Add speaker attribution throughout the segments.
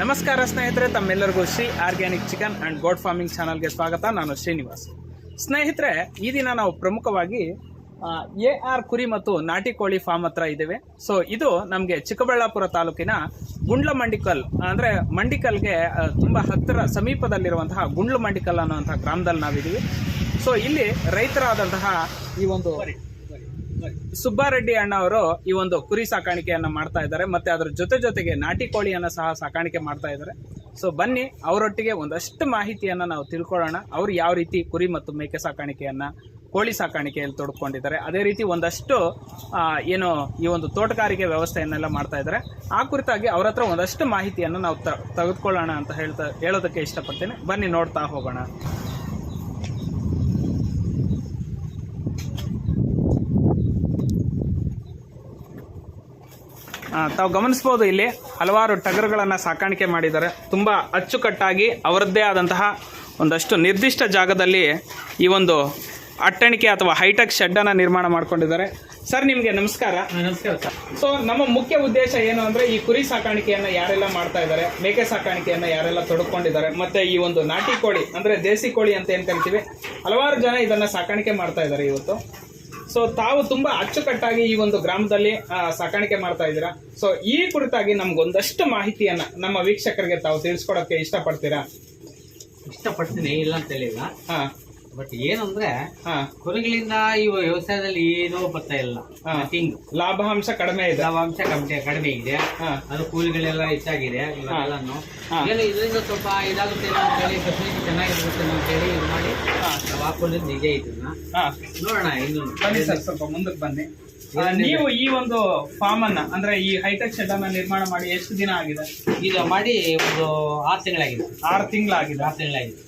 Speaker 1: ನಮಸ್ಕಾರ ಸ್ನೇಹಿತರೆ, ತಮ್ಮೆಲ್ಲರಿಗೂ Shri organic chicken and goat farming ಚಾನಲ್ಗೆ ಸ್ವಾಗತ. ನಾನು ಶ್ರೀನಿವಾಸ್. ಸ್ನೇಹಿತರೆ, ಈ ದಿನ ನಾವು ಪ್ರಮುಖವಾಗಿ AR ಕುರಿ ಮತ್ತು ನಾಟಿ ಕೋಳಿ ಫಾರ್ಮ್ ಹತ್ರ ಇದ್ದೇವೆ. ಸೊ ಇದು ನಮಗೆ ಚಿಕ್ಕಬಳ್ಳಾಪುರ ತಾಲೂಕಿನ ಗುಂಡ್ಲಮಂಡಿಕಲ್ ಅಂದರೆ ಮಂಡಿಕಲ್ಗೆ ತುಂಬ ಹತ್ತಿರ ಸಮೀಪದಲ್ಲಿರುವಂತಹ ಗುಂಡ್ಲಮಂಡಿಕಲ್ ಅನ್ನುವಂತಹ ಗ್ರಾಮದಲ್ಲಿ ನಾವಿದ್ದೀವಿ. ಸೊ ಇಲ್ಲಿ ರೈತರಾದಂತಹ ಈ ಒಂದು ಸುಬ್ಬಾರೆಡ್ಡಿ ಅಣ್ಣ ಅವರು ಈ ಒಂದು ಕುರಿ ಸಾಕಾಣಿಕೆಯನ್ನ ಮಾಡ್ತಾ ಇದ್ದಾರೆ, ಮತ್ತೆ ಅದರ ಜೊತೆಗೆ ನಾಟಿ ಕೋಳಿಯನ್ನ ಸಹ ಸಾಕಾಣಿಕೆ ಮಾಡ್ತಾ ಇದ್ದಾರೆ. ಸೊ ಬನ್ನಿ ಅವರೊಟ್ಟಿಗೆ ಒಂದಷ್ಟು ಮಾಹಿತಿಯನ್ನ ನಾವು ತಿಳ್ಕೊಳ್ಳೋಣ. ಅವರು ಯಾವ ರೀತಿ ಕುರಿ ಮತ್ತು ಮೇಕೆ ಸಾಕಾಣಿಕೆಯನ್ನ, ಕೋಳಿ ಸಾಕಾಣಿಕೆಯಲ್ಲಿ ತೊಡ್ಕೊಂಡಿದ್ದಾರೆ, ಅದೇ ರೀತಿ ಒಂದಷ್ಟು ಏನು ಈ ಒಂದು ತೋಟಗಾರಿಕೆ ವ್ಯವಸ್ಥೆಯನ್ನೆಲ್ಲ ಮಾಡ್ತಾ ಇದ್ದಾರೆ. ಆ ಕುರಿತಾಗಿ ಅವ್ರ ಹತ್ರ ಒಂದಷ್ಟು ಮಾಹಿತಿಯನ್ನು ನಾವು ತೆಗೆದುಕೊಳ್ಳೋಣ ಅಂತ ಹೇಳೋದಕ್ಕೆ ಇಷ್ಟಪಡ್ತೇನೆ. ಬನ್ನಿ ನೋಡ್ತಾ ಹೋಗೋಣ. ತಾವು ಗಮನಿಸಬಹುದು, ಇಲ್ಲಿ ಹಲವಾರು ಟಗರುಗಳನ್ನು ಸಾಕಾಣಿಕೆ ಮಾಡಿದ್ದಾರೆ. ತುಂಬ ಅಚ್ಚುಕಟ್ಟಾಗಿ ಅವರದ್ದೇ ಆದಂತಹ ಒಂದಷ್ಟು ನಿರ್ದಿಷ್ಟ ಜಾಗದಲ್ಲಿ ಈ ಒಂದು ಅಟ್ಟಣಿಕೆ ಅಥವಾ ಹೈಟೆಕ್ ಶೆಡ್ಡನ್ನು ನಿರ್ಮಾಣ ಮಾಡ್ಕೊಂಡಿದ್ದಾರೆ. ಸರ್, ನಿಮಗೆ ನಮಸ್ಕಾರ.
Speaker 2: ನಮಸ್ಕಾರ ಸರ್.
Speaker 1: ಸೊ ನಮ್ಮ ಮುಖ್ಯ ಉದ್ದೇಶ ಏನು ಅಂದರೆ, ಈ ಕುರಿ ಸಾಕಾಣಿಕೆಯನ್ನು ಯಾರೆಲ್ಲ ಮಾಡ್ತಾ ಇದ್ದಾರೆ, ಮೇಕೆ ಸಾಕಾಣಿಕೆಯನ್ನು ಯಾರೆಲ್ಲ ತೊಡ್ಕೊಂಡಿದ್ದಾರೆ, ಮತ್ತೆ ಈ ಒಂದು ನಾಟಿ ಕೋಳಿ ಅಂದರೆ ದೇಸಿ ಕೋಳಿ ಅಂತ ಏನು ಕರಿತೀವಿ, ಹಲವಾರು ಜನ ಇದನ್ನು ಸಾಕಾಣಿಕೆ ಮಾಡ್ತಾ ಇದ್ದಾರೆ ಇವತ್ತು. ಸೊ ತಾವು ತುಂಬಾ ಅಚ್ಚುಕಟ್ಟಾಗಿ ಈ ಒಂದು ಗ್ರಾಮದಲ್ಲಿ ಸಾಕಾಣಿಕೆ ಮಾಡ್ತಾ ಇದ್ದೀರಾ. ಸೊ ಈ ಕುರಿತಾಗಿ ನಮ್ಗೊಂದಷ್ಟು ಮಾಹಿತಿಯನ್ನ ನಮ್ಮ ವೀಕ್ಷಕರಿಗೆ ತಾವು ತಿಳಿಸ್ಕೊಡಕ್ಕೆ ಇಷ್ಟಪಡ್ತೀರಾ?
Speaker 2: ಇಷ್ಟಪಡ್ತೀನಿ, ಇಲ್ಲ ಅಂತ ಹೇಳಿಲ್ಲ. ಬಟ್ ಏನಂದ್ರೆ ಕುರಿಗಳಿಂದ ಈ ವ್ಯವಸಾಯದಲ್ಲಿ ಏನೋ ಬರ್ತಾ ಇಲ್ಲ.
Speaker 1: ಲಾಭಾಂಶ ಕಡಿಮೆ ಇದೆ.
Speaker 2: ಕಡಿಮೆ ಇದೆ. ಅದು ಕೂಲಿಗಳೆಲ್ಲ ಹೆಚ್ಚಾಗಿದೆ. ಇವೆಲ್ಲನು ಏನು ಇದರಿಂದ ಸ್ವಲ್ಪ ಇದಾಗುತ್ತೆ ಅಂತ ಹೇಳಿ, ಫೆಸಿಲಿಟಿ ಚೆನ್ನಾಗಿರುತ್ತೆ ಅಂತ ಹೇಳಿ ಇದು ಮಾಡಿ ನಾವು ಹಾಕೊಂಡಿದ್ದು ನಿಜ. ಇದನ್ನ ನೋಡೋಣ. ಇನ್ನು
Speaker 1: ಬನ್ನಿ ಸರ್, ಸ್ವಲ್ಪ ಮುಂದಕ್ಕೆ ಬನ್ನಿ. ನೀವು ಈ ಒಂದು ಫಾರ್ಮ್ ಅನ್ನ ಅಂದ್ರೆ ಈ ಹೈಟೆಕ್ ಶೆಡ್ ಅನ್ನ ನಿರ್ಮಾಣ ಮಾಡಿ ಎಷ್ಟು ದಿನ ಆಗಿದೆ?
Speaker 2: ಇದು ಮಾಡಿ ಒಂದು 6 ತಿಂಗಳಾಗಿದೆ.
Speaker 1: 6 ತಿಂಗಳಾಗಿದೆ.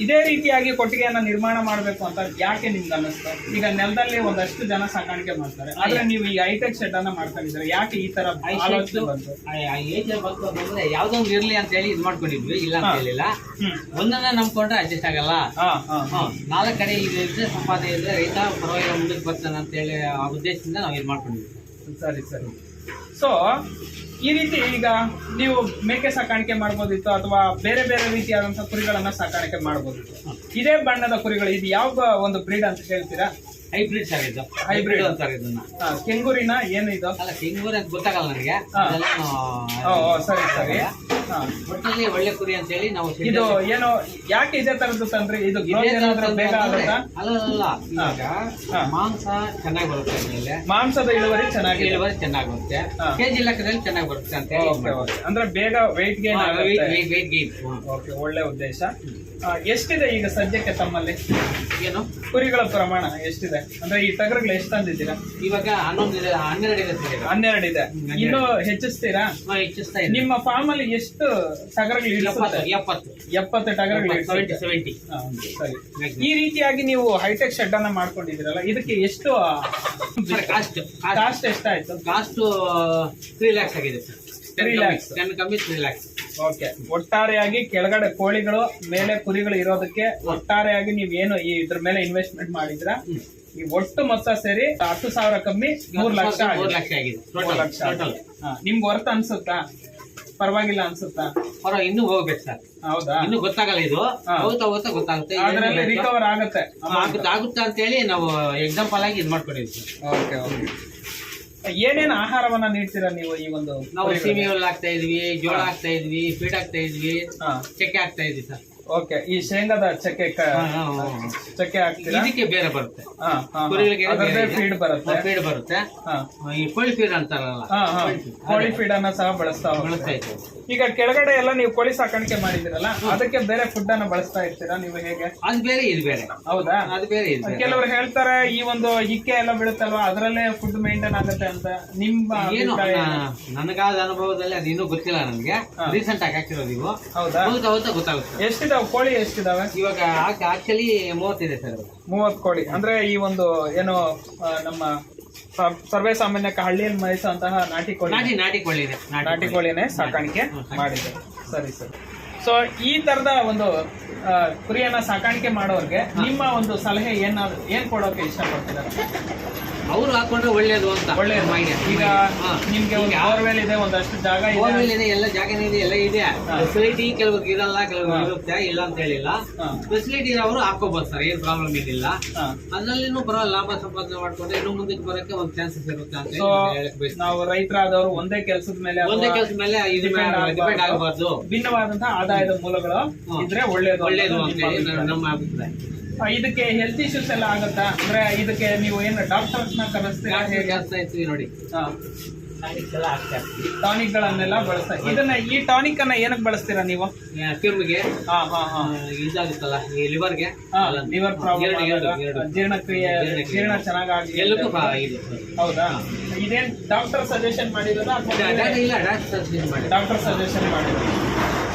Speaker 1: ಇದೇ ರೀತಿಯಾಗಿ ಕೊಟ್ಟಿಗೆಯನ್ನ ನಿರ್ಮಾಣ ಮಾಡಬೇಕು ಅಂತ ಯಾಕೆ ನಿಮ್ಗೆ ಅನ್ನಿಸ್ತು? ಈಗ ನೆಲದಲ್ಲಿ ಒಂದಷ್ಟು ಜನ ಸಾಕಾಣಿಕೆ ಮಾಡ್ತಾರೆ, ಆದ್ರೆ ನೀವು ಈ ಹೈಟೆಕ್ ಶೆಡ್ ಅನ್ನ ಮಾಡ್ಕೊಂಡಿದ್ರೆ ಯಾಕೆ ಈ ತರ ಆಲೋಚನೆ ಬಂತು?
Speaker 2: ಅಂದ್ರೆ ಯಾವ್ದೊಂದು ಇರ್ಲಿ ಅಂತ ಹೇಳಿ ಇದು ಮಾಡ್ಕೊಂಡಿದ್ವಿ. ಇಲ್ಲ ಅಂತ ಹೇಳಿಲ್ಲ. ಒಂದನ್ನ ನಂಬ್ಕೊಂಡ್ರೆ ಅಡ್ಜಸ್ಟ್ ಆಗಲ್ಲ. 4 ಕಡೆ ಇದೆ ಸಂಪಾದನೆ ಇದ್ರೆ ರೈತ ಪರವಾಗಿ ಮುಂದಕ್ಕೆ ಬರ್ತಾನೆ ಅಂತ ಹೇಳಿ ಆ ಉದ್ದೇಶದಿಂದ ನಾವು ಇದು ಮಾಡ್ಕೊಂಡಿದ್ವಿ.
Speaker 1: ಸರಿ. ಸೊ ಈ ರೀತಿ ಈಗ ನೀವು ಮೇಕೆ ಸಾಕಾಣಿಕೆ ಮಾಡ್ಬೋದಿತ್ತು, ಅಥವಾ ಬೇರೆ ಬೇರೆ ರೀತಿಯಾದಂತಹ ಕುರಿಗಳನ್ನ ಸಾಕಾಣಿಕೆ ಮಾಡ್ಬೋದಿತ್ತು. ಇದೇ ಬಣ್ಣದ ಕುರಿಗಳು, ಇದು ಯಾವ ಒಂದು ಬ್ರೀಡ್ ಅಂತ ಹೇಳ್ತೀರಾ?
Speaker 2: Hybrid sir. ಇದು
Speaker 1: ಹೈಬ್ರಿಡ್
Speaker 2: ಅಂತಾರೆ ಇದನ್ನ.
Speaker 1: ಕೆಂಗೂರಿನ ಏನು ಇದು?
Speaker 2: ಅಲ್ಲ, ಕೆಂಗೂರಿ ಅಂತ ಗೊತ್ತಾಗಲ್ಲ ನನಗೆ.
Speaker 1: ಸರಿ.
Speaker 2: ಒಟ್ಟಿನಲ್ಲಿ ಒಳ್ಳೆ ಕುರಿ ಅಂತ ಹೇಳಿ ನಾವು
Speaker 1: ಇದು ಏನೋ ಯಾಕೆ ಇದೇ ತರದ್ದು ತಂದ್ರೆ ಇದು ಬೇಗ ಆಗುತ್ತಾ?
Speaker 2: ಅಲ್ಲ, ಮಾಂಸ ಚೆನ್ನಾಗಿ ಬರುತ್ತೆ. ಮೇಲೆ
Speaker 1: ಮಾಂಸದ ಇಳುವರಿ
Speaker 2: ಚೆನ್ನಾಗುತ್ತೆ. ಕೆಜಿ ಲೆಕ್ಕದಲ್ಲಿ ಚೆನ್ನಾಗಿ ಬರುತ್ತೆ ಅಂತ ಹೇಳಿ.
Speaker 1: ಅಂದ್ರೆ ಬೇಗ ವೆಯ್ಟ್ ಗೇನ್. ಓಕೆ, ಒಳ್ಳೆ ಉದ್ದೇಶ. ಎಷ್ಟಿದೆ ಈಗ ಸದ್ಯಕ್ಕೆ ತಮ್ಮಲ್ಲಿ
Speaker 2: ಏನು
Speaker 1: ಕುರಿಗಳ ಪ್ರಮಾಣ ಎಷ್ಟಿದೆ? ಅಂದ್ರೆ ಈ ಟಗರುಗಳು ಎಷ್ಟು ತಂದಿದ್ದೀರಾ?
Speaker 2: ಇವಾಗ 12 ಇದೆ.
Speaker 1: 12 ಇದೆ. ಇನ್ನು ಹೆಚ್ಚಿಸ್ತೀರಾ?
Speaker 2: ಹೆಚ್ಚಿಸ್ತಾ.
Speaker 1: ನಿಮ್ಮ ಫಾರ್ಮ್ ಅಲ್ಲಿ ಎಷ್ಟು ಟಗರುಗಳು? 70 ಟಗರುಗಳು.
Speaker 2: 70.
Speaker 1: ಸರಿ. ಈ ರೀತಿಯಾಗಿ ನೀವು ಹೈಟೆಕ್ ಶೆಡ್ ಅನ್ನ ಮಾಡ್ಕೊಂಡಿದ್ದೀರಲ್ಲ, ಇದಕ್ಕೆ ಎಷ್ಟು ಕಾಸ್ಟ್ ಎಷ್ಟಾಯ್ತು?
Speaker 2: ಕಾಸ್ಟ್ 3 lakhs ಆಗಿದೆ ಸರ್.
Speaker 1: 3 lakhs.
Speaker 2: ಕಮ್ಮಿ 3 lakhs.
Speaker 1: ಓಕೆ. ಒಟ್ಟಾರೆಯಾಗಿ ಕೆಳಗಡೆ ಕೋಳಿಗಳು, ಮೇಲೆ ಕುರಿಗಳು ಇರೋದಕ್ಕೆ ಒಟ್ಟಾರೆಯಾಗಿ ನೀವೇನು ಇದ್ರ ಮೇಲೆ ಇನ್ವೆಸ್ಟ್ಮೆಂಟ್ ಮಾಡಿದ್ರ, ಈ ಒಟ್ಟು ಮೊತ್ತ ಸೇರಿ 10,000 ಕಮ್ಮಿ 3 ಲಕ್ಷ
Speaker 2: ಆಗಿದೆ.
Speaker 1: 3 ಲಕ್ಷ. ನಿಮ್ಗೆ ವರ್ತ್ ಅನ್ಸುತ್ತಾ? ಪರವಾಗಿಲ್ಲ ಅನ್ಸುತ್ತಾ?
Speaker 2: ಇನ್ನೂ ಹೋಗ್ಬೇಕು ಸರ್.
Speaker 1: ಹೌದಾ?
Speaker 2: ಇನ್ನು ಗೊತ್ತಾಗಲ್ಲ. ಇದು ಹೋಗ್ತಾ ಗೊತ್ತಾಗುತ್ತೆ.
Speaker 1: ಅದರಲ್ಲಿ ರಿಕವರ್ ಆಗುತ್ತೆ
Speaker 2: ಅಂತ ಹೇಳಿ ನಾವು ಎಕ್ಸಾಂಪಲ್ ಆಗಿ ಇದು ಮಾಡ್ಕೊಂಡಿದ್ವಿ.
Speaker 1: ಓಕೆ. ಏನೇನು ಆಹಾರವನ್ನ ನೀಡ್ತೀರಾ ನೀವು? ಈ ಒಂದು
Speaker 2: ನಾವು ಸೀಮೆ ಹುಲ್ಲು ಹಾಕ್ತಾ ಇದ್ವಿ, ಜೋಳ ಹಾಕ್ತಾ ಇದ್ವಿ, ಫೀಡ್ ಹಾಕ್ತಾ ಇದ್ವಿ, ಚಕ್ಕೆ ಹಾಕ್ತಾ ಇದ್ವಿ ಸರ್.
Speaker 1: ಓಕೆ. ಈ ಶೇಂಗಾದ ಚಕ್ಕೆ ಹಾಕ್ತೀರಾ?
Speaker 2: ಇದಕ್ಕೆ ಬೇರೆ ಬರುತ್ತೆ.
Speaker 1: ಫೀಡ್
Speaker 2: ಬರುತ್ತೆ. ಈ ಕೋಳಿ ಫೀಡ್ ಅಂತಾರಲ್ಲ,
Speaker 1: ಕೋಳಿ ಫೀಡ್ ಅನ್ನ ಸಹ ಬಳಸ್ತಾ
Speaker 2: ಇದ್ವಿ.
Speaker 1: ಈಗ ಕೆಳಗಡೆ ಎಲ್ಲ ನೀವು ಕೋಳಿ ಸಾಕಾಣಿಕೆ ಮಾಡಿದಿರಲ್ಲ, ಅದಕ್ಕೆ ಬೇರೆ ಫುಡ್ ಅನ್ನ ಬಳಸ್ತಾ ಇರ್ತೀರಾ ನೀವು? ಹೇಗೆ?
Speaker 2: ಅದು ಬೇರೆ, ಇದು ಬೇರೆ.
Speaker 1: ಹೌದಾ?
Speaker 2: ಅದು ಬೇರೆ.
Speaker 1: ಕೆಲವರು ಹೇಳ್ತಾರೆ ಈ ಒಂದು ಹಿಕ್ಕೆ ಎಲ್ಲ ಬೀಳುತ್ತಲ್ವಾ, ಅದರಲ್ಲೇ ಫುಡ್ ಮೇಂಟೈನ್ ಆಗುತ್ತೆ ಅಂತ. ನಿಮ್ಮ
Speaker 2: ಏನು? ನನಗಾದ ಅನುಭವದಲ್ಲಿ ಅದು ಇನ್ನೂ ಗೊತ್ತಿಲ್ಲ ನನಗೆ. ರೀಸೆಂಟ್ ಆಗಿ ಹಾಕಿರೋದು ಇವು.
Speaker 1: ಹೌದಾ?
Speaker 2: ಗೊತ್ತಾಗುತ್ತೆ.
Speaker 1: ಎಷ್ಟಿದಾವೆ ಕೋಳಿ? ಎಷ್ಟಿದಾವೆ
Speaker 2: ಇವಾಗ? ಆಕ್ಚುಲಿ 30 ಇದೆ ಸರ್.
Speaker 1: 30 ಕೋಳಿ. ಅಂದ್ರೆ ಈ ಒಂದು ಏನು ನಮ್ಮ ಸರ್ವೇ ಸಾಮಾನ್ಯಕ್ಕೆ ಹಳ್ಳಿಯಲ್ಲಿ ಮೇಯಿಸುವಂತಹ ನಾಟಿ ಕೋಳಿನೇ ಸಾಕಾಣಿಕೆ ಮಾಡಿದೆ. ಸರಿ. ಸೊ ಈ ತರದ ಒಂದು ಕುರಿಯನ್ನ ಸಾಕಾಣಿಕೆ ಮಾಡೋರ್ಗೆ ನಿಮ್ಮ ಒಂದು ಸಲಹೆ ಏನ್ ಕೊಡೋಕೆ ಇಷ್ಟಪಡ್ತಿದ್ದಾರೆ?
Speaker 2: ಅವ್ರು ಹಾಕೊಂಡ್ರೆ ಒಳ್ಳೇದು ಅಂತ
Speaker 1: ಒಳ್ಳೇದು.
Speaker 2: idea.
Speaker 1: ಈಗ ನಿಮ್ಗೆ ಒಂದು ಬೋರ್ವೆಲ್ ಇದೆ, ಒಂದಷ್ಟು ಜಾಗ ಇದೆ,
Speaker 2: ಬೋರ್ವೆಲ್ ಇದೆ, ಎಲ್ಲ ಜಾಗನೇ ಇದೆ, ಎಲ್ಲ ಇದೆ. ಫೆಸಿಲಿಟಿ ಕೆಲವ್ರಿಗೆ ಇರಲ್ಲ, ಕೆಲವ್ರಿಗೆ ಇರುತ್ತೆ, ಇಲ್ಲ ಅಂತ ಹೇಳಿಲ್ಲ. ಫೆಸಿಲಿಟಿ ಇರೋರು ಹಾಕೋಬಹುದು ಸರ್, ಏನ್ ಪ್ರಾಬ್ಲಮ್ ಏನಿಲ್ಲ. ಅದ್ರಲ್ಲಿನೂ ಬರೋ ಲಾಭ ಸಂಪಾದನೆ ಮಾಡ್ಕೊಂಡ್ರೆ ಇನ್ನು ಮುಂದಕ್ಕೆ ಬರೋಕೆ ಒಂದು ಚಾನ್ಸಸ್ ಇರುತ್ತೆ ಅಂತ ಹೇಳಕ್ ಬಯಸ್ತೀನಿ.
Speaker 1: ನಾವು ರೈತರಾದವರು ಒಂದೇ ಕೆಲಸದ ಮೇಲೆ
Speaker 2: ಒಂದೇ ಕೆಲಸ ಮೇಲೆ ಇದು ಡಿಪೆಂಡ್ ಆಗಬಾರ್ದು.
Speaker 1: ಭಿನ್ನವಾದಂತಹ ಆದಾಯದ ಮೂಲಗಳು ಇದ್ರೆ ಒಳ್ಳೇದು
Speaker 2: ಒಳ್ಳೇದು ಅಂತ ಹೇಳಿ ನಮ್ಮ ಅಭಿಪ್ರಾಯ.
Speaker 1: ಇದಕ್ಕೆ ಹೆಲ್ತ್ ಇಶ್ಯೂಸ್ ಎಲ್ಲ ಆಗುತ್ತಾ? ಅಂದ್ರೆ ಇದಕ್ಕೆ ನೀವು ಏನು ಡಾಕ್ಟರ್ಸ್ ನ ಕರೆಸ್ತೀರಾ?
Speaker 2: ಜಾಸ್ತಿ ಆಯ್ತು ನೋಡಿ,
Speaker 1: ಟಾನಿಕ್ ಗಳನ್ನೆಲ್ಲ ಬಳಸ್ತಾ ಇದನ್ನ ಈ ಟಾನಿಕ್ ಅನ್ನ ಏನಕ್ಕೆ ಬಳಸ್ತೀರಾ ನೀವು?
Speaker 2: ಕೆಮ್ಮಿಗೆ ಇದಾಗುತ್ತಲ್ಲ, ಈ ಲಿವರ್ಗೆ,
Speaker 1: ಲಿವರ್ ಪ್ರಾಬ್ಲಮ್, ಜೀರ್ಣಕ್ರಿಯೆ, ಜೀರ್ಣ ಚೆನ್ನಾಗಿ
Speaker 2: ಎಲ್ಲಕ್ಕೂ
Speaker 1: ಹೌದಾ? ಇದೇನ್ ಡಾಕ್ಟರ್ ಸಜೆಷನ್ ಮಾಡಿರೋದಾ
Speaker 2: ಇಲ್ಲ,
Speaker 1: ಡಾಕ್ಟರ್ ಸಜೆಷನ್ ಮಾಡಿರೋದು?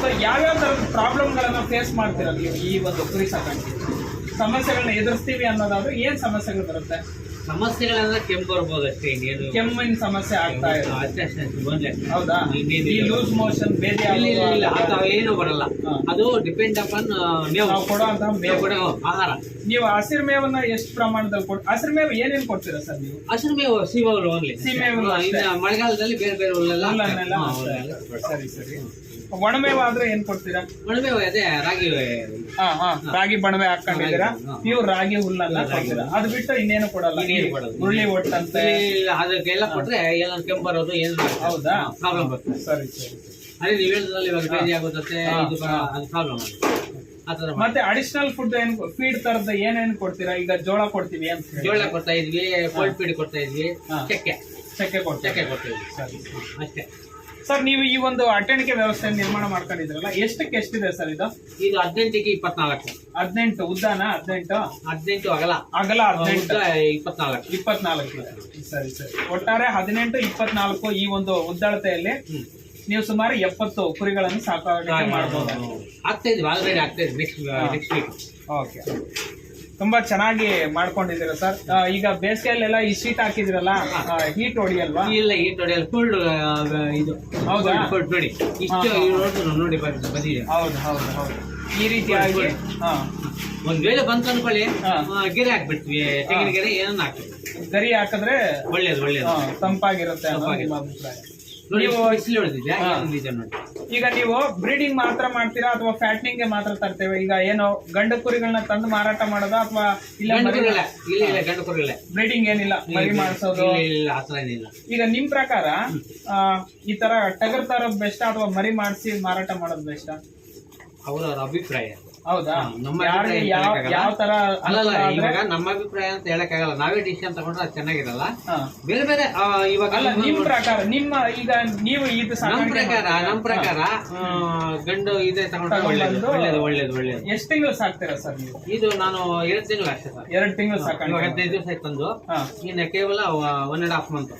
Speaker 1: ಸೊ ಯಾವ್ಯಾವ ತರದ ಪ್ರಾಬ್ಲಮ್ ಗಳನ್ನ ಫೇಸ್ ಮಾಡ್ತೀರಾ ನೀವು ಈ ಒಂದು ಕುರಿ ಸಾಕಾಣಿಕೆ? ಸಮಸ್ಯೆಗಳನ್ನ ಎದುರಿಸ್ತೀವಿ ಅನ್ನೋದಾದ್ರೆ ಏನ್ ಸಮಸ್ಯೆಗಳು ಬರುತ್ತೆ?
Speaker 2: ಸಮಸ್ಯೆಗಳಂದ್ರೆ ಕೆಮ್ಮು ಬರ್ಬೋದು ಅಷ್ಟೇ, ಇನ್ನೇನು
Speaker 1: ಕೆಮ್ಮಿನ ಸಮಸ್ಯೆ ಆಗ್ತಾ ಇದೆ.
Speaker 2: ಅಷ್ಟೇ ಬಂದ್ರೆ
Speaker 1: ಹೌದಾ? ಈ ಲೂಸ್ ಮೋಷನ್, ಬೇರೆ
Speaker 2: ಏನು ಬರಲ್ಲ. ಅದು ಡಿಪೆಂಡ್ ಅಪಾನ್
Speaker 1: ನಾವು ಕೊಡುವಂತಹ ಮೇವು,
Speaker 2: ಆಹಾರ.
Speaker 1: ನೀವು ಹಸಿರು ಮೇವನ್ನ ಎಷ್ಟು ಪ್ರಮಾಣದಲ್ಲಿ ಹಸಿರು ಮೇವು ಏನೇನು ಕೊಡ್ತೀರಾ ಸರ್ ನೀವು?
Speaker 2: ಹಸಿರು ಮೇವು ಸೀಮೇವು ಓನ್ಲಿ.
Speaker 1: ಸೀಮೇವು
Speaker 2: ಮಳೆಗಾಲದಲ್ಲಿ ಬೇರೆ ಬೇರೆ
Speaker 1: ಹುಲ್ಲನ್ನೆಲ್ಲ. ಸರಿ ಸರಿ. ಒಣಮೇವು ಆದ್ರೆ ಏನ್ ಕೊಡ್ತೀರಾ?
Speaker 2: ಒಣಮೇವು ಅದೇ ರಾಗಿ.
Speaker 1: ರಾಗಿ ಬಣವೆ ಹಾಕೊಂಡಿದ್ದೀರಾ, ಪ್ಯೂರ್ ರಾಗಿ ಹುಲ್ಲನ್ನ ಕೊಡ್ತೀರಾ. ಅದು ಬಿಟ್ಟು ಇನ್ನೇನು ಕೊಡಲ್ಲ? ಹುರುಳಿ ಒಟ್ಟಂತೆ
Speaker 2: ಅದಕ್ಕೆಲ್ಲ ಕೊಟ್ರೆ ಎಲ್ಲ ಕೆಮ್ಮು ಬರೋದು ಏನು.
Speaker 1: ಹೌದಾ?
Speaker 2: ಪ್ರಾಬ್ಲಮ್ ಬರ್ತದೆ.
Speaker 1: ಸರಿ ಸರಿ.
Speaker 2: ಅದೇ ನೀವು ಹೇಳಿದ್ರಲ್ಲಿ ಇವಾಗ ಬೇರೆ ಆಗುತ್ತೆ, ಅದು ಪ್ರಾಬ್ಲಮ್ ಆತರ.
Speaker 1: ಮತ್ತೆ ಅಡಿಷನಲ್ ಫುಡ್ ಏನ್ ಫೀಡ್ ತರದ ಏನೇನು ಕೊಡ್ತೀರಾ? ಈಗ ಜೋಳ ಕೊಡ್ತೀವಿ ಅಂತ,
Speaker 2: ಜೋಳ ಕೊಡ್ತಾ ಇದ್ವಿ, ಕೋಲ್ಡ್ ಫೀಡ್ ಕೊಡ್ತಾ ಇದ್ವಿ, ಚಕ್ಕೆ ಕೊಡ್ತೀವಿ ಅಷ್ಟೇ.
Speaker 1: ಸರ್, ನೀವು ಈ ಒಂದು ಅಟ್ಟಣಿಕೆ ವ್ಯವಸ್ಥೆ ನಿರ್ಮಾಣ ಮಾಡ್ಕೊಂಡಿದ್ರಲ್ಲ, ಎಷ್ಟಕ್ಕೆ ಎಷ್ಟಿದೆ ಸರ್ ಇದು?
Speaker 2: ಇದು 18ಕ್ಕೆ 24.
Speaker 1: 18 ಉದ್ದಾನ?
Speaker 2: 18 ಅಗಲ
Speaker 1: 18,
Speaker 2: 24.
Speaker 1: ಸರಿ ಸರಿ. ಒಟ್ಟಾರೆ 18, 24 ಈ ಒಂದು ಉದ್ದಳತೆಯಲ್ಲಿ ನೀವು ಸುಮಾರು 70 ಕುರಿಗಳನ್ನು ಸಾಕಾಣಿಕೆ ಮಾಡಬಹುದು.
Speaker 2: ಆಗ್ತಾ ಇದ್ವಿ, ಆಲ್ರೆಡಿ ಆಗ್ತಾ ಇದ್ವಿ. Next week.
Speaker 1: ಓಕೆ, ತುಂಬಾ ಚೆನ್ನಾಗಿ ಮಾಡ್ಕೊಂಡಿದ್ದೀರಾ ಸರ್. ಈಗ ಬೇಸಿಗೆಯಲ್ಲೆಲ್ಲ ಈ ಶೀಟ್ ಹಾಕಿದಿರಲ್ಲ, ಹೀಟ್ ಹೊಡಿಯಲ್ವಾ?
Speaker 2: ಇಲ್ಲ, ಹೀಟ್ ಹೊಡಿಯಲ್ಲ, ಫುಲ್ ಇದು.
Speaker 1: ಹೌದಾ?
Speaker 2: ನೋಡಿ ಇಷ್ಟು ನೋಡಿ ಬಂದಿದೆ.
Speaker 1: ಹೌದು ಹೌದು ಹೌದು. ಈ ರೀತಿಯಾಗಿ
Speaker 2: ಒಂದ್ ವೇಳೆ ಬಂತು ಅನ್ಕೊಳ್ಳಿ, ಗೆರೆ ಹಾಕ್ಬಿಡ್ತೀವಿ, ತೆಂಗಿನ ಗೆರೆ ಏನನ್ನ ಹಾಕ್ತೀವಿ.
Speaker 1: ಗರಿ ಹಾಕಿದ್ರೆ
Speaker 2: ಒಳ್ಳೇದು
Speaker 1: ತಂಪಾಗಿರುತ್ತೆ ಅನ್ನೋದು ನಿಮ್ಮ ಅಭಿಪ್ರಾಯ.
Speaker 2: ನೀವು
Speaker 1: ಈಗ ನೀವು ಬ್ರೀಡಿಂಗ್ ಮಾತ್ರ ಮಾಡ್ತೀರಾ ಅಥವಾ ಫ್ಯಾಟ್ನಿಂಗ್ ಗೆ ಮಾತ್ರ ತರ್ತೇವೆ? ಈಗ ಏನು ಗಂಡು ಕುರಿಗಳನ್ನ ತಂದು ಮಾರಾಟ ಮಾಡೋದಾ ಅಥವಾ ಇಲ್ಲ
Speaker 2: ಗಂಡು ಕುರಿಗಳೇ?
Speaker 1: ಬ್ರೀಡಿಂಗ್ ಏನಿಲ್ಲ, ಮರಿ ಮಾಡಿಸೋದು
Speaker 2: ಏನಿಲ್ಲ.
Speaker 1: ಈಗ ನಿಮ್ ಪ್ರಕಾರ ಈ ತರ ಟಗರ್ ತರೋದ್ ಬೆಸ್ಟ್ ಅಥವಾ ಮರಿ ಮಾಡಿಸಿ ಮಾರಾಟ ಮಾಡೋದು ಬೆಸ್ಟ್?
Speaker 2: ಅವರ ಅಭಿಪ್ರಾಯ.
Speaker 1: ಹೌದಾ?
Speaker 2: ಯಾರಿಗೆ
Speaker 1: ಯಾವ ತರ
Speaker 2: ಅಲ್ಲಲ್ಲ, ಇವಾಗ ನಮ್ಮ ಅಭಿಪ್ರಾಯ ಅಂತ ಹೇಳಕ್ಕಾಗಲ್ಲ. ನಾವೇ ಡಿಸಿಷನ್ ತಗೊಂಡ್ರೆ ಅದು ಚೆನ್ನಾಗಿರಲ್ಲ. ಬೇರೆ ಬೇರೆ ಇವಾಗ
Speaker 1: ನಿಮ್ ಪ್ರಕಾರ, ನಿಮ್ಮ ಈಗ ನೀವು ಇದು
Speaker 2: ನಮ್ ಪ್ರಕಾರ ಗಂಡು ಇದೆ ತಗೊಂಡ್ರೆ ಒಳ್ಳೇದು.
Speaker 1: ಎಷ್ಟು ತಿಂಗಳು ಸಾಕ್ತೀರಾ ಸರ್ ನೀವು?
Speaker 2: ಇದು ನಾನು 2 ತಿಂಗಳು ಅಷ್ಟೇ ಸರ್.
Speaker 1: 2 ತಿಂಗಳು ಸಾಕಾಣಿಕೆ.
Speaker 2: 15 ದಿವಸ ಆಯ್ತು ತಂದು, ಇನ್ನು ಕೇವಲ 1.5 ಮಂತ್.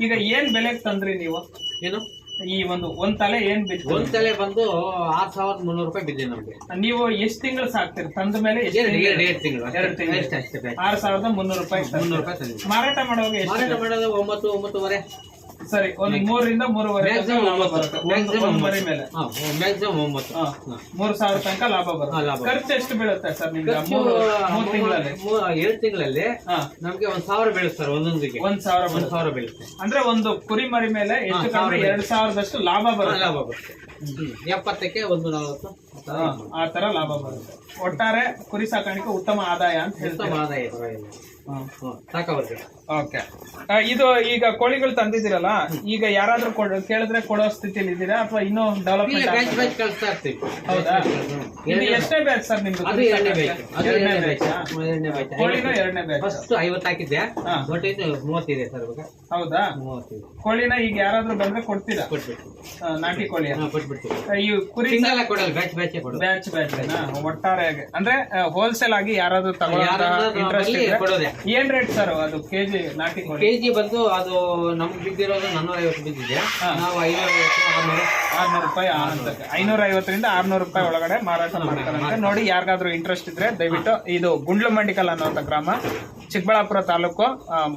Speaker 1: ಈಗ ಏನ್ ಬೆಲೆಗೆ ತಂದ್ರಿ ನೀವು?
Speaker 2: ಏನು
Speaker 1: ಈ ಒಂದ್ ತಲೆ ಏನ್ ಬಿತ್ತು?
Speaker 2: ಒಂದ್ ತಲೆ ಬಂದು 6,300 ರೂಪಾಯಿ ಬಿದ್ದಿದೆ ನಮ್ಗೆ.
Speaker 1: ನೀವು ಎಷ್ಟು ತಿಂಗಳು ಸಾಕ್ತೀರಿ? ತಂದ ಮೇಲೆ
Speaker 2: 2 ತಿಂಗಳು
Speaker 1: 6,300 ರೂಪಾಯಿ.
Speaker 2: 300 ರೂಪಾಯಿ ತಂದಿದ್ದೀವಿ.
Speaker 1: ಮಾರಾಟ ಮಾಡುವಾಗ
Speaker 2: ಮಾರಾಟ ಮಾಡೋದು 9-9.5.
Speaker 1: ಸರಿ, ಒಂದು 3ರಿಂದ 3.5 ಮರಿ ಮೇಲೆ
Speaker 2: ಮ್ಯಾಕ್ಸಿಮಮ್ 9.
Speaker 1: 3,000 ತನಕ ಲಾಭ ಬರುತ್ತೆ. ಖರ್ಚು ಎಷ್ಟು ಬೀಳುತ್ತೆ ಸರ್ ನಿಮ್ಗೆ 3 ತಿಂಗಳಲ್ಲಿ?
Speaker 2: 2 ತಿಂಗಳಲ್ಲಿ ನಮ್ಗೆ 1,000 ಬೀಳುತ್ತಾರೆ. ಒಂದೊಂದಿಗೆ 1,000 ಬೀಳುತ್ತೆ.
Speaker 1: ಅಂದ್ರೆ ಒಂದು ಕುರಿ ಮರಿ ಮೇಲೆ ಎಷ್ಟು ಕಮ್ಮಿ 2,000ದಷ್ಟು ಲಾಭ ಬರುತ್ತೆ.
Speaker 2: 70ಕ್ಕೆ 140
Speaker 1: ಆ ತರ ಲಾಭ ಬರುತ್ತೆ. ಒಟ್ಟಾರೆ ಕುರಿ ಸಾಕಾಣಿಕೆ ಉತ್ತಮ ಆದಾಯ ಅಂತ ಹೇಳ್ತಾರೆ.
Speaker 2: ಆದಾಯ
Speaker 1: ಓಕೆ. ಇದು ಈಗ ಕೋಳಿಗಳು ತಂದಿದ್ದೀರಲ್ಲ, ಈಗ ಯಾರಾದ್ರೂ ಕೇಳಿದ್ರೆ ಕೊಡೋ ಸ್ಥಿತಿಯಲ್ಲಿ ಇದ್ದೀರಾ ಅಥವಾ ಇನ್ನೂ ಡೆವಲಪ್ಮೆಂಟ್
Speaker 2: ಕಳಿಸ್ತಾ ಇರ್ತೀವಿ?
Speaker 1: ಹೌದಾ? ಇದು ಎಷ್ಟನೇ ಬ್ಯಾಚ್ ಸರ್ ನಿಮ್ದು?
Speaker 2: ಎರಡನೇ ಬ್ಯಾಚ್.
Speaker 1: ಕೋಳಿನ 2ನೇ ಬ್ಯಾಚ್.
Speaker 2: ಫಸ್ಟ್ 50 ಹಾಕಿದ್ದೆ, 30 ಇದೆ ಸರ್ ಇವಾಗ.
Speaker 1: ಹೌದಾ? ಕೋಳಿನ ಈಗ ಯಾರಾದ್ರೂ ಬಂದ್ರೆ ಕೊಡ್ತೀರಾ? ನಾಟಿ ಕೋಳಿ
Speaker 2: ಕೊಟ್ಬಿಡ್ತೀವಿ.
Speaker 1: ಈ ಕುರಿ
Speaker 2: ಕೊಡಲ್ಲ, ಬ್ಯಾಚ್
Speaker 1: ಒಟ್ಟಾರೆ ಅಂದ್ರೆ ಹೋಲ್ಸೇಲ್ ಆಗಿ ಯಾರಾದ್ರೂ ತಗೊಳ್ಳೋ ಇಂಟ್ರೆಸ್ಟ್ ಇದ್ರೆ ಏನ್ ರೇಟ್ ಸರ್ ಅದು ಕೆಜಿ ನಾಟಿ ಕೋಳಿ?
Speaker 2: ಕೆಜಿ ಬಂದು ಅದು ನಮ್ಗೆ ಬಿದ್ದಿರೋದು 450 ಬಿದ್ದಿದೆ. ನಾವು
Speaker 1: 600 ರೂಪಾಯಿ 550ರಿಂದ 600 ರೂಪಾಯಿ ಒಳಗಡೆ ಮಾರಾಟ ಮಾಡ್ತಾರೆ. ನೋಡಿ, ಯಾರಿಗಾದ್ರೂ ಇಂಟ್ರೆಸ್ಟ್ ಇದ್ರೆ ದಯವಿಟ್ಟು ಇದು ಗುಂಡ್ಲು ಮಂಡಿಕಲ್ ಅನ್ನುವಂತ ಗ್ರಾಮ, ಚಿಕ್ಕಬಳ್ಳಾಪುರ ತಾಲೂಕು,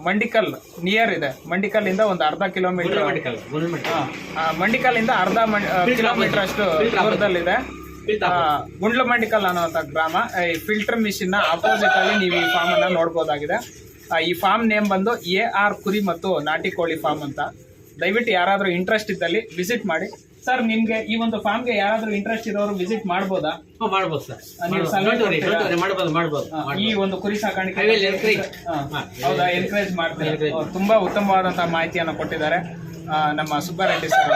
Speaker 1: ಮಂಡಿಕಲ್ ನಿಯರ್ ಇದೆ. ಮಂಡಿಕಲ್ ಇಂದ ಒಂದು ಅರ್ಧ ಕಿಲೋಮೀಟರ್, ಮಂಡಿಕಲ್ ಇಂದ ಅರ್ಧ ಕಿಲೋಮೀಟರ್ ಅಷ್ಟು ದೂರದಲ್ಲಿದೆ ಗುಂಡ್ಲು ಮಂಡಿಕಲ್ ಅನ್ನುವಂತ ಗ್ರಾಮ. ಈ ಫಿಲ್ಟರ್ ಮಿಷಿನ್ ನ ಅಪೋಸಿಟ್ ಅಲ್ಲಿ ನೀವು ಈ ಫಾರ್ಮ್ ಅನ್ನ ನೋಡಬಹುದಾಗಿದೆ. ಈ ಫಾರ್ಮ್ ನೇಮ್ ಬಂದು AR ಕುರಿ ಮತ್ತು ನಾಟಿ ಕೋಳಿ ಫಾರ್ಮ್ ಅಂತ. ದಯವಿಟ್ಟು ಯಾರಾದರೂ ಇಂಟ್ರೆಸ್ಟ್ ಇದ್ದಲ್ಲಿ ವಿಸಿಟ್ ಮಾಡಿ. ಸರ್, ನಿಮ್ಗೆ ಈ ಒಂದು ಫಾರ್ಮ್ಗೆ ಯಾರಾದರೂ ಇಂಟ್ರೆಸ್ಟ್ ಇರೋರು ವಿಸಿಟ್ ಮಾಡ್ಬೋದಾ?
Speaker 2: ಮಾಡ್ಬೋದು ಸರ್,
Speaker 1: ನೀವು ಸಲಹೆ ಕೊಡ್ತೀರಾ?
Speaker 2: ಮಾಡ್ಬೋದು.
Speaker 1: ಈ ಒಂದು ಕುರಿ ಸಾಕಾಣಿಕೆ
Speaker 2: I will encourage.
Speaker 1: ಹೌದಾ, ಎನ್ಕರೇಜ್ ಮಾಡ್ತಾರೆ. ತುಂಬಾ ಉತ್ತಮವಾದಂತಹ ಮಾಹಿತಿಯನ್ನು ಕೊಟ್ಟಿದ್ದಾರೆ ನಮ್ಮ ಸುಬ್ಬಾರೆಡ್ಡಿ ಸರ್.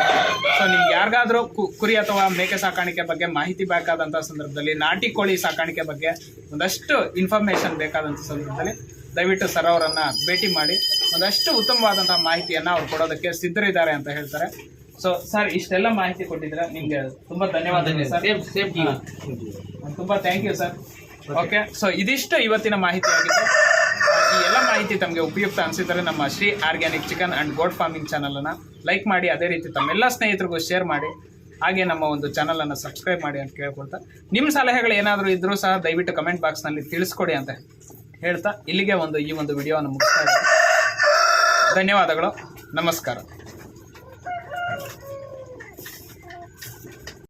Speaker 1: ಸೊ ನಿಮ್ಗೆ ಯಾರಿಗಾದ್ರೂ ಕುರಿ ಅಥವಾ ಮೇಕೆ ಸಾಕಾಣಿಕೆ ಬಗ್ಗೆ ಮಾಹಿತಿ ಬೇಕಾದಂತಹ ಸಂದರ್ಭದಲ್ಲಿ, ನಾಟಿ ಕೋಳಿ ಸಾಕಾಣಿಕೆ ಬಗ್ಗೆ ಒಂದಷ್ಟು ಇನ್ಫಾರ್ಮೇಶನ್ ಬೇಕಾದಂಥ ಸಂದರ್ಭದಲ್ಲಿ ದಯವಿಟ್ಟು ಸರ್ ಅವರನ್ನ ಭೇಟಿ ಮಾಡಿ. ಒಂದಷ್ಟು ಉತ್ತಮವಾದಂತಹ ಮಾಹಿತಿಯನ್ನ ಅವ್ರು ಕೊಡೋದಕ್ಕೆ ಸಿದ್ಧರಿದ್ದಾರೆ ಅಂತ ಹೇಳ್ತಾರೆ. ಸೊ ಸರ್, ಇಷ್ಟೆಲ್ಲ ಮಾಹಿತಿ ಕೊಟ್ಟಿದ್ರೆ ನಿಮ್ಗೆ ತುಂಬಾ ಧನ್ಯವಾದಗಳು ಸರ್. ತುಂಬಾ thank you sir. Okay, so ಇದಿಷ್ಟು ಇವತ್ತಿನ ಮಾಹಿತಿ ಆಗಿತ್ತು. ಈ ಎಲ್ಲ ಮಾಹಿತಿ ತಮಗೆ ಉಪಯುಕ್ತ ಅನಿಸಿದರೆ ನಮ್ಮ Shri organic chicken and goat farming ಚಾನಲನ್ನು ಲೈಕ್ ಮಾಡಿ, ಅದೇ ರೀತಿ ತಮ್ಮೆಲ್ಲ ಸ್ನೇಹಿತರಿಗೂ ಶೇರ್ ಮಾಡಿ, ಹಾಗೆ ನಮ್ಮ ಒಂದು ಚಾನಲನ್ನು ಸಬ್ಸ್ಕ್ರೈಬ್ ಮಾಡಿ ಅಂತ ಕೇಳ್ಕೊಳ್ತಾ, ನಿಮ್ಮ ಸಲಹೆಗಳು ಏನಾದರೂ ಇದ್ರೂ ಸಹ ದಯವಿಟ್ಟು ಕಮೆಂಟ್ ಬಾಕ್ಸ್ನಲ್ಲಿ ತಿಳಿಸ್ಕೊಡಿ ಅಂತ ಹೇಳ್ತಾ ಇಲ್ಲಿಗೆ ಈ ಒಂದು ವಿಡಿಯೋವನ್ನು ಮುಗಿಸ್ತಾ ಇದ್ದೀನಿ. ಧನ್ಯವಾದಗಳು, ನಮಸ್ಕಾರ.